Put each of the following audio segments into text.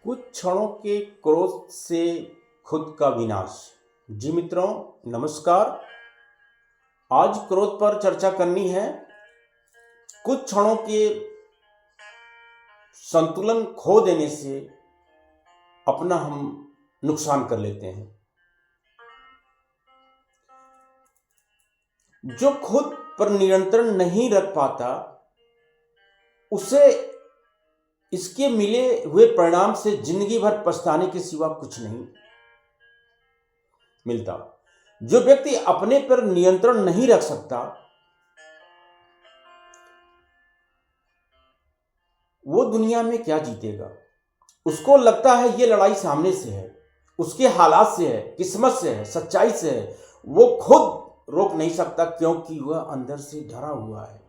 कुछ क्षणों के क्रोध से खुद का विनाश। जी मित्रों, नमस्कार। आज क्रोध पर चर्चा करनी है। कुछ क्षणों के संतुलन खो देने से अपना हम नुकसान कर लेते हैं। जो खुद पर नियंत्रण नहीं रख पाता, उसे इसके मिले हुए परिणाम से जिंदगी भर पछताने के सिवा कुछ नहीं मिलता। जो व्यक्ति अपने पर नियंत्रण नहीं रख सकता, वो दुनिया में क्या जीतेगा। उसको लगता है ये लड़ाई सामने से है, उसके हालात से है, किस्मत से है, सच्चाई से है। वो खुद रोक नहीं सकता क्योंकि वह अंदर से डरा हुआ है,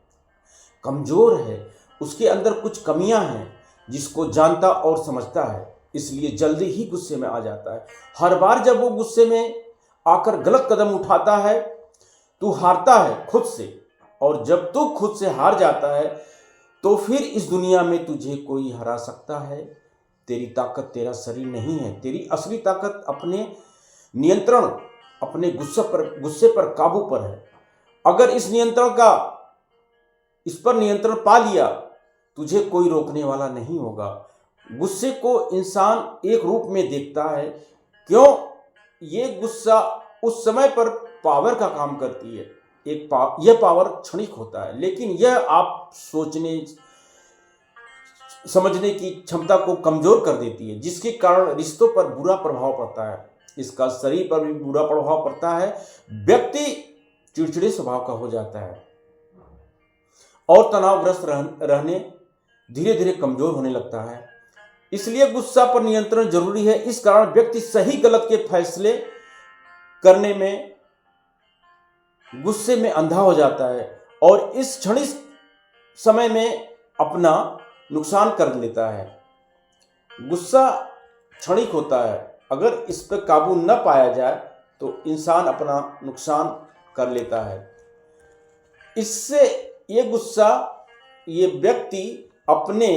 कमजोर है, उसके अंदर कुछ कमियां हैं जिसको जानता और समझता है, इसलिए जल्दी ही गुस्से में आ जाता है। हर बार जब वो गुस्से में आकर गलत कदम उठाता है, तू हारता है खुद से, और जब तू खुद से हार जाता है तो फिर इस दुनिया में तुझे कोई हरा सकता है। तेरी ताकत तेरा शरीर नहीं है, तेरी असली ताकत अपने नियंत्रण, अपने गुस्से पर काबू पर है। अगर इस पर नियंत्रण पा लिया, तुझे कोई रोकने वाला नहीं होगा। गुस्से को इंसान एक रूप में देखता है। क्यों? ये गुस्सा उस समय पर पावर का काम करती है। यह पावर क्षणिक होता है, लेकिन यह आप सोचने समझने की क्षमता को कमजोर कर देती है, जिसके कारण रिश्तों पर बुरा प्रभाव पड़ता है। इसका शरीर पर भी बुरा प्रभाव पड़ता है। व्यक्ति चिड़चिड़े स्वभाव का हो जाता है और तनावग्रस्त रहने धीरे धीरे कमजोर होने लगता है। इसलिए गुस्सा पर नियंत्रण जरूरी है। इस कारण व्यक्ति सही गलत के फैसले करने में गुस्से में अंधा हो जाता है और इस क्षणिक समय में अपना नुकसान कर लेता है। गुस्सा क्षणिक होता है, अगर इस पर काबू न पाया जाए तो इंसान अपना नुकसान कर लेता है। इससे ये व्यक्ति अपने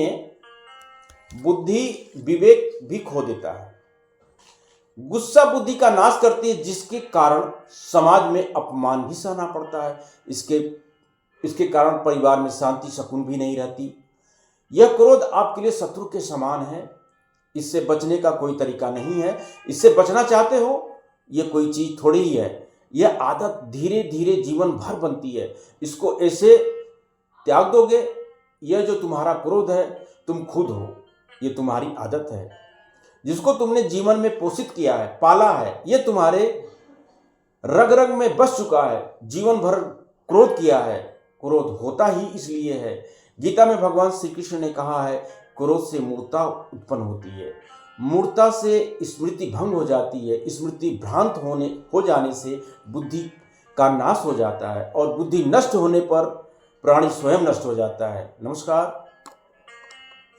बुद्धि विवेक भी खो देता है। गुस्सा बुद्धि का नाश करती है, जिसके कारण समाज में अपमान भी सहना पड़ता है। इसके कारण परिवार में शांति सुकून भी नहीं रहती। यह क्रोध आपके लिए शत्रु के समान है। इससे बचने का कोई तरीका नहीं है। इससे बचना चाहते हो, यह कोई चीज थोड़ी ही है। यह आदत धीरे धीरे जीवन भर बनती है। इसको ऐसे त्याग दोगे, यह जो तुम्हारा क्रोध है तुम खुद हो, यह तुम्हारी आदत है जिसको तुमने जीवन में पोषित किया है, पाला है। यह तुम्हारे रग रग में बस चुका है। जीवन भर क्रोध किया है। क्रोध होता ही इसलिए है। गीता में भगवान श्री कृष्ण ने कहा है, क्रोध से मूर्छा उत्पन्न होती है। मूर्छा से स्मृति भंग हो जाती है। स्मृति भ्रांत हो जाने से बुद्धि का नाश हो जाता है और बुद्धि नष्ट होने पर प्राणी स्वयं नष्ट हो जाता है। नमस्कार।